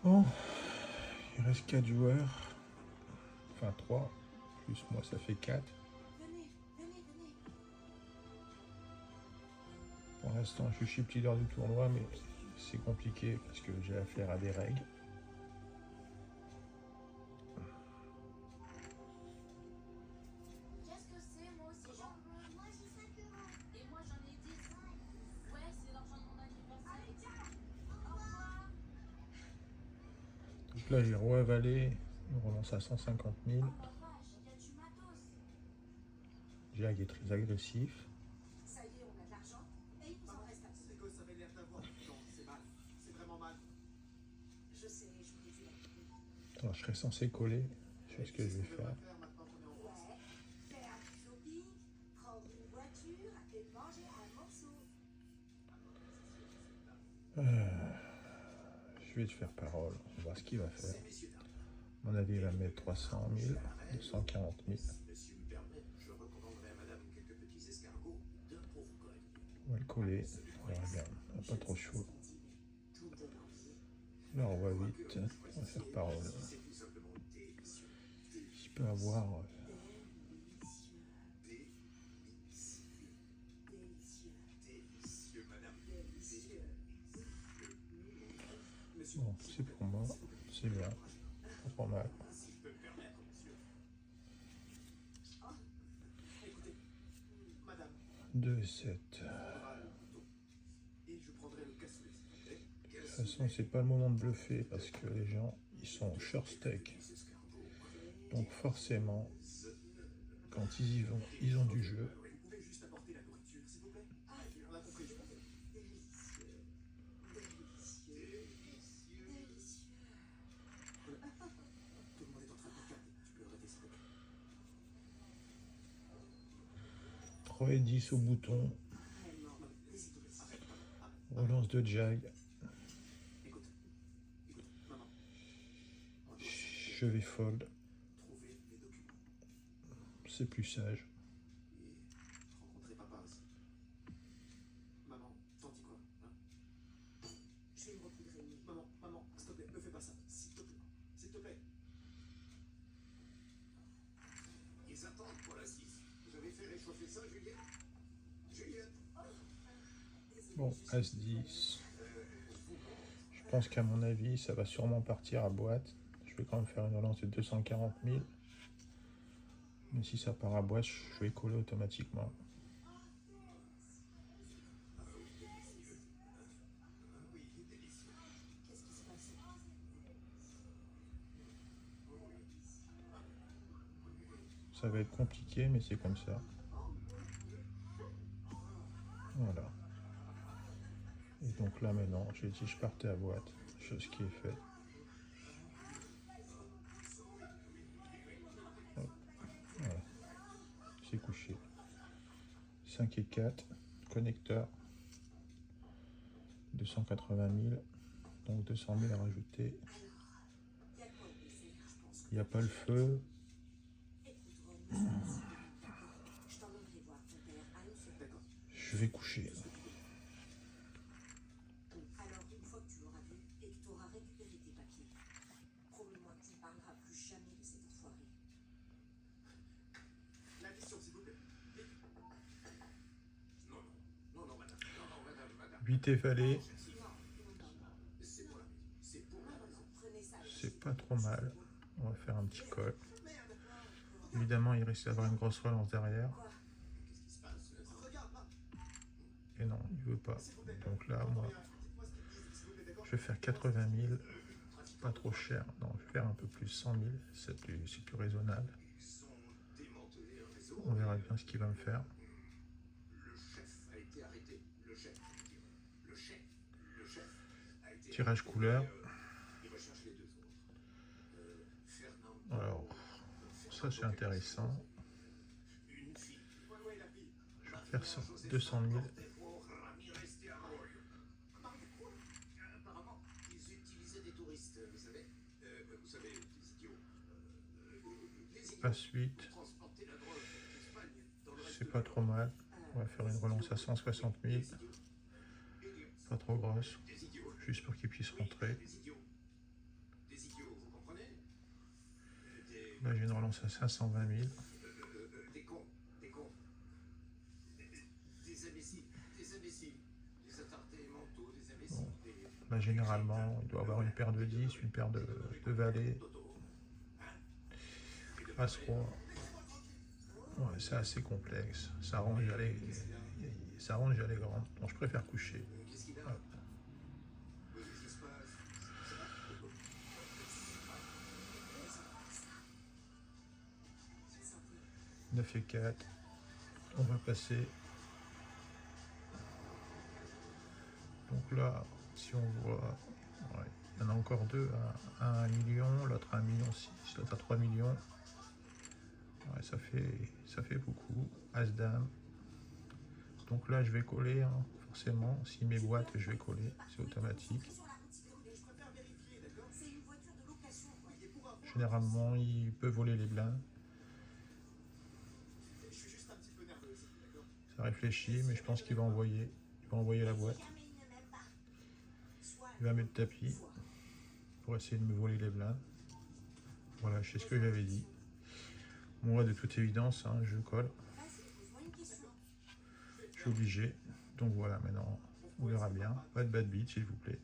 Bon, il reste 4 joueurs. Enfin 3. Plus moi, ça fait 4. Venez, venez, venez. Pour l'instant, je suis petit leader du tournoi, mais c'est compliqué parce que j'ai affaire à des règles. Qu'est-ce que c'est? Moi aussi j'en veux. Moi j'ai 5 euros. Et moi j'en ai 10. Ouais, c'est l'argent de mon anniversaire. Allez, tiens. Au revoir. Donc là, j'ai roi valet. On relance à 150 000. Oh la vache, il y a du matos. Jag est très agressif. Ça y est, on a de l'argent. Et il nous en reste un peu. C'est que ça avait l'air d'avoir du temps. C'est mal. C'est vraiment mal. Je sais, je vous l'ai dit la vérité. Alors, je serais censé coller. Je sais ce que je vais faire. Maintenant qu'on est en France. Ouais, faire un petit shopping, prendre une voiture et manger un morceau. Je vais te faire parole. On va voir ce qu'il va faire. Messieurs, dames. À mon avis, il va mettre 300 000, 240 000. Monsieur me permet, je recommanderais à madame quelques petits escargots de Bourgogne. On va le coller. Alors, regarde, on n'a pas trop chaud. Tout me donne envie. Là, on va vite. On va faire parole. C'est tout simplement délicieux. Je peux avoir. Délicieux, Délicieux. délicieux, Délicieux, madame. délicieux. Monsieur, Bon, c'est pour moi. C'est bien. Pas trop mal. si je peux me permettre, monsieur. Ah, écoutez, madame, 2 et 7. on prendra le couteau. Et je prendrai le cassoulet, s'il vous plaît. De toute façon, c'est pas le moment de bluffer parce que les gens, ils sont short steak. Donc forcément, quand ils y vont, ils ont du jeu. Vous pouvez juste apporter la nourriture, s'il vous plaît. Ah, on a compris, je pense. Délicieux, délicieux, délicieux. Tout le monde est en train de me regarder. Tu peux arrêter, s'il te plaît. 3 et 10 au bouton. Non, s'il te plaît, arrête, maman. Arrête. Relance de jag. Écoute, maman. On doit Je vais fold. trouver les documents C'est plus sage. et rencontrer papa aussi. Maman, t'en dis quoi, hein? Je vais me recoudrer une nuit. Maman, s'il te plaît, ne fais pas ça. S'il te plaît. S'il te plaît. Ils attendent pour la 6. Vous avez fait réchauffer ça, Juliette? Juliette? Bon, As-10. Je pense qu'à mon avis, ça va sûrement partir à boîte. Je vais quand même faire une relance de 240 000. Mais si ça part à boîte, je vais coller automatiquement. Oui, délicieux. Qu'est-ce qui se passe? Ça va être compliqué, mais c'est comme ça. Voilà. Et donc là maintenant, j'ai dit je partais à boîte, chose qui est faite. Hop. Voilà. C'est couché. 5 et 4, connecteur. 280 000, donc 200 000 à rajouter. Il y a quoi au dessert? Je pense que Il n'y a pas le feu. écoute, Ron, je t'emmènerai voir ton père à une seconde. D'accord. Je vais coucher. Alors, une fois que tu l'auras vu et que tu auras récupéré tes papiers, promets-moi que tu ne parleras plus jamais de cet enfoiré. L'addition, s'il vous plaît. Vite. Non, madame. Non, madame. 8 et valet, C'est pour la maison. C'est pour la maison. Prenez ça. c'est pas trop mal. On va faire un petit call. Évidemment, il risque d'avoir une grosse relance derrière. Qu'est-ce qui se passe? Regarde, maman. Et non, il veut pas. Donc là, moi, Dites-moi ce qu'ils disent, s'il vous plaît, d'accord? je vais faire 80 000. Pas trop cher. Non, je vais faire un peu plus, 100 000. C'est plus raisonnable. Ils ont démantelé un réseau. On verra bien ce qu'il va me faire. Le chef a été arrêté. Le chef a été Tirage couleur. Il recherche les deux autres. Fernando. Alors, ça c'est intéressant. Une fille. Ouais, la fille. Je vais faire ça, 200 000. Ramirez de Arroyo. Apparemment, ils utilisaient des touristes, vous savez. Vous savez, les idiots. Les idiots. Passe 8. Transporter la drogue d'Espagne dans le reste C'est pas trop mal. On va faire une relance à 160 000. idiots. Pas trop grosse. Des idiots. Juste pour qu'il puisse rentrer. Des idiots. Là, j'ai une relance à 520 000. Des cons, des cons. Des imbéciles, des imbéciles. Des attardés mentaux, des imbéciles. Bon. Là, généralement, il doit avoir une paire de 10, une paire de valets. As-roi. Ouais, c'est assez complexe. Ça range à l'égrande. Donc, je préfère coucher. Qu'est-ce qu'il a? Ouais. Qu'est-ce qui se passe? Ça va? 9 et 4. On va passer. Donc là, si on voit, ouais, il y en a encore deux à 1 million, l'autre à 1,6 million, l'autre à 3 millions. Ouais, ça fait beaucoup. As-Dame. Donc là, je vais coller, hein, forcément. Si mes boîtes, je vais coller. C'est automatique. Généralement, il peut voler les blindes. Ça réfléchit, mais je pense qu'il va envoyer. Il va envoyer la boîte. Il va mettre le tapis pour essayer de me voler les blindes. Voilà, je sais ce que j'avais dit. Moi, de toute évidence, hein, je colle. Je suis obligé. Donc voilà, maintenant, on verra bien. Pas de bad beat, s'il vous plaît.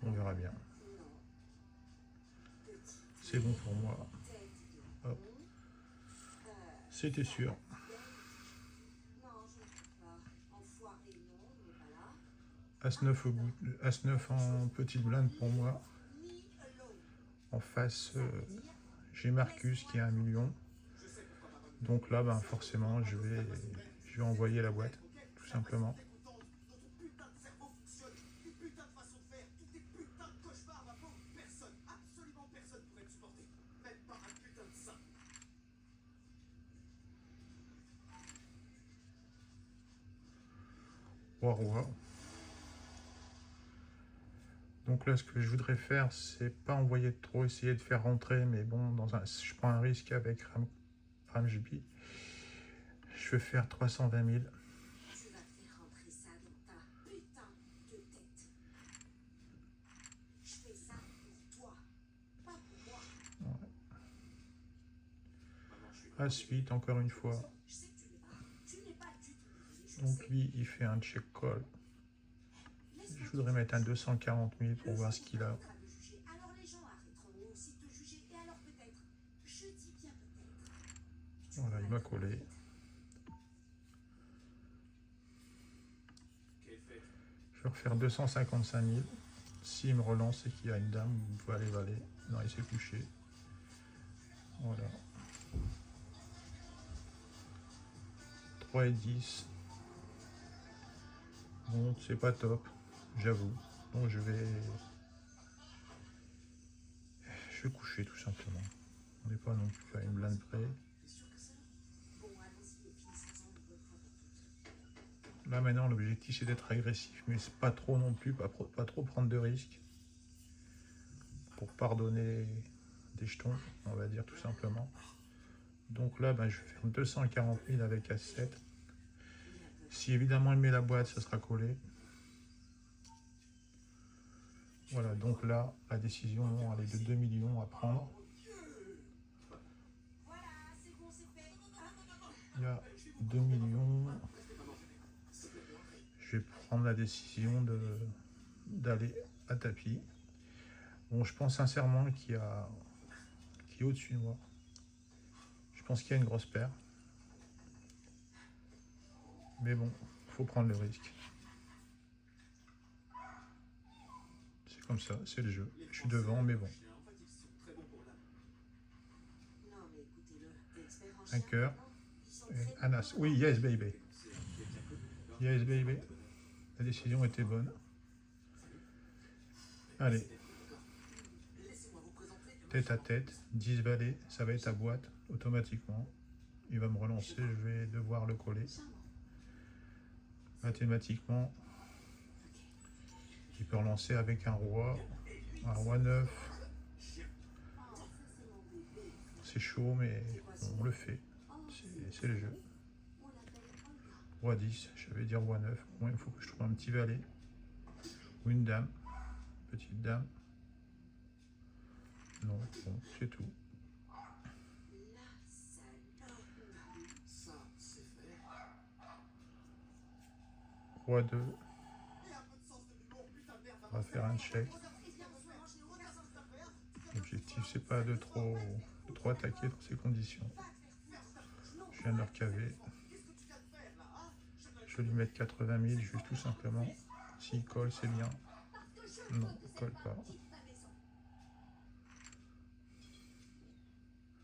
On verra bien. C'est bon pour moi. Hop. C'était sûr. As-9 au bout, As-9 en petite blinde pour moi. En face, j'ai Marcus qui a 1 million. Donc là, ben, forcément, je vais envoyer la boîte, tout simplement. Roi. Donc là, ce que je voudrais faire, c'est pas envoyer trop, essayer de faire rentrer, mais bon, je prends un risque avec Ramjbi. Je vais faire 320 000. Tu vas faire rentrer ça dans ta putain de tête. Je fais ça pour toi, pas pour moi. Ouais. As-8, encore une fois. Je sais que tu n'es pas du tout. Donc lui, il fait un check call. Je voudrais mettre un 240 000 pour voir ce qu'il a. Alors les gens arrêteront aussi de te juger et alors peut-être, je dis bien peut-être. Voilà, il m'a collé. Je vais refaire 255 000. S'il me relance et qu'il y a une dame, valet. Non, il s'est couché. Voilà. 3 et 10. Bon, c'est pas top, j'avoue. Donc je vais coucher tout simplement. On n'est pas non plus à une blinde près. Là maintenant l'objectif c'est d'être agressif, mais c'est pas trop non plus, pas trop prendre de risques. Pour pardonner des jetons, on va dire tout simplement. Donc là ben, je vais faire 240 000 avec As-7. Si évidemment il met la boîte, ça sera collé. Voilà, donc là, la décision elle est de 2 millions à prendre. Il y a 2 millions. Je vais prendre la décision d'aller à tapis. Bon, je pense sincèrement qu'il est au-dessus de moi. Je pense qu'il y a une grosse paire. Mais bon, il faut prendre le risque. C'est comme ça, c'est le jeu. Je suis devant, mais bon. Un cœur. Un as. Oui, yes baby. Yes baby. La décision était bonne. Allez. Tête à tête, 10 valets, ça va être à boîte automatiquement. Il va me relancer, je vais devoir le coller. Mathématiquement, il peut relancer avec un roi 9. C'est chaud, mais on le fait. C'est le jeu. Roi 10, je vais dire roi 9. Bon, il faut que je trouve un petit valet. Ou une dame. Petite dame. Non, bon, c'est tout. Roi 2. On va faire un check. L'objectif, c'est pas de trop attaquer dans ces conditions. Je viens de le recaver. Je vais lui mettre 80 000, juste tout simplement. S'il colle, c'est bien. Non, il colle pas.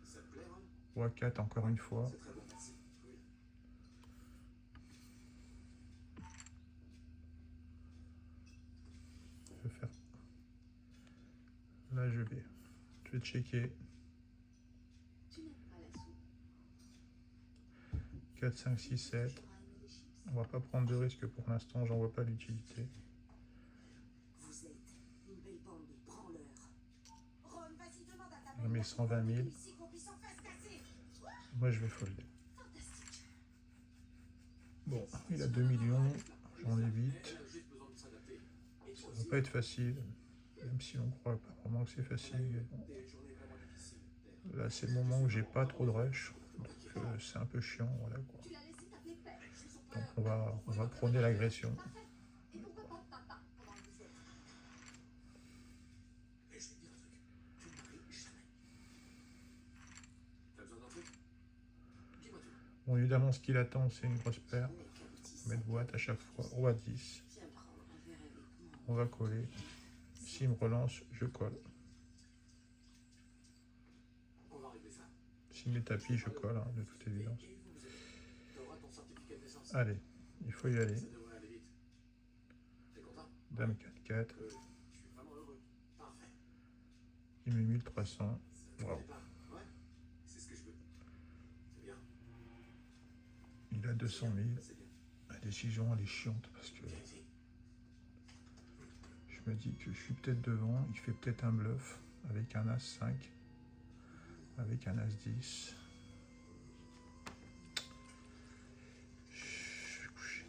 Ça te plaît, hein? Roi 4, encore une fois. C'est très bon, merci. Oui. Je vais faire. Là, je vais checker. Tu n'aimes pas la soupe. 4, 5, 6, 7. On va pas prendre de risque pour l'instant, j'en vois pas l'utilité. Vous êtes une belle bande de branleurs. Ron, vas-y, demande à ta Je mets 120 000. ici qu'on puisse en faire casser. Moi, je vais folder. Fantastique. Bon, il a 2 millions. J'en ai 8. Elle a juste besoin de s'adapter. Et toi Ça va aussi. pas être facile. Même si on croit pas vraiment que c'est facile. Mais bon. Des journées vraiment difficiles. Là, c'est le moment où j'ai pas trop de rush. Donc, c'est un peu chiant. Voilà, quoi. Tu l'as laissé t'appeler père. Donc, on va prôner l'agression. Et pourquoi pas papa pendant le visite? Et je vais te dire un truc. Tu ne maries jamais. T'as besoin d'un truc? Dis-moi tout. Bon, évidemment, ce qu'il attend, c'est une grosse paire. On met de boîte à chaque fois. Roi 10. Viens prendre un verre avec moi. On va coller. S'il me relance, je colle. On va régler ça. S'il met tapis, je colle, hein, de toute évidence. Et vous êtes. T'auras ton certificat de naissance. Allez, il faut y aller. Ça devrait aller vite. T'es content? Dame 4-4. Je suis vraiment heureux. Parfait. Il met 1300. Ça Wow. te plaît pas? Ouais. C'est ce que je veux. C'est bien. Il a 200 000. C'est bien. La décision, elle est chiante parce que Viens ici. je me dis que je suis peut-être devant. Il fait peut-être un bluff avec un As 5. Avec un As 10. Je vais coucher.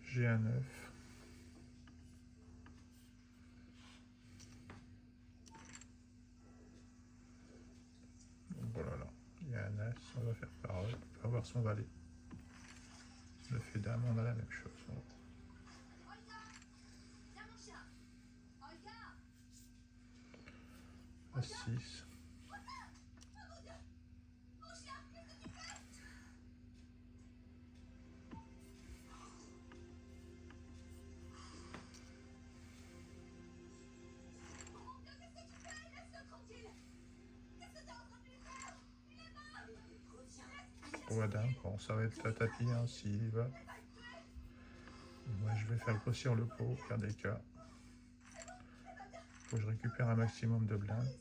J'ai un 9. Donc voilà, là. Il y a un As, on va faire pareil. On va avoir son valet. Le fait dame, on a la même chose. Olga, viens mon chat. Olga. As 6. Mon chien, qu'est-ce que tu fais? Mon Dieu, qu'est-ce que tu fais? Laisse-le tranquille. Qu'est-ce que t'es en train de lui faire? Il est mort. Reviens. Roi dame, bon, ça va être à tapis hein, s'il y va. Moi, je vais faire grossir le pot, au pire des cas. Faut que je récupère un maximum de blindes.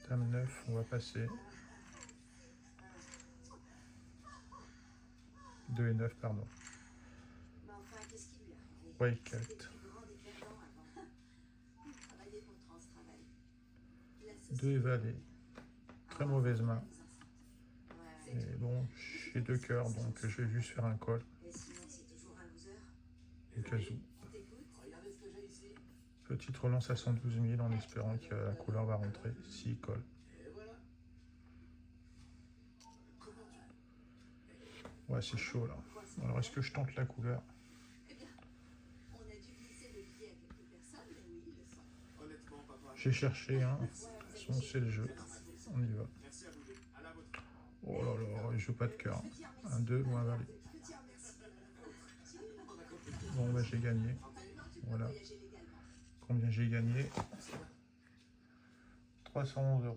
Dame 9, on va passer. 2 et 9, pardon. Mais enfin, qu'est-ce qui lui est arrivé? Roi et C'était 4. le plus grand des perdants avant. Il travaillait pour Trans-Travail. Il a le 2 et valet. Très mauvaise main. Ouais. Et bon, j'ai 2 cœurs, donc je vais juste faire un call. Et sinon, c'est toujours un loser. Au cas où. On t'écoute? Regardez ce que j'ai ici. Petite relance à 112 000 en espérant que la couleur va rentrer. S'il colle. Et voilà. Comment tu. Ouais, c'est chaud là. Alors, est-ce que je tente la couleur? Eh bien, on a dû glisser le billet à quelques personnes, mais oui, ils le sont. Honnêtement, papa. J'ai cherché, hein. De toute façon, c'est le jeu. On y va. Merci à vous deux. À la vôtre. Oh là là, il joue pas de cœur. Un 2 ou un valet. Bon, bah j'ai gagné. Voilà. Combien j'ai gagné? 311 €.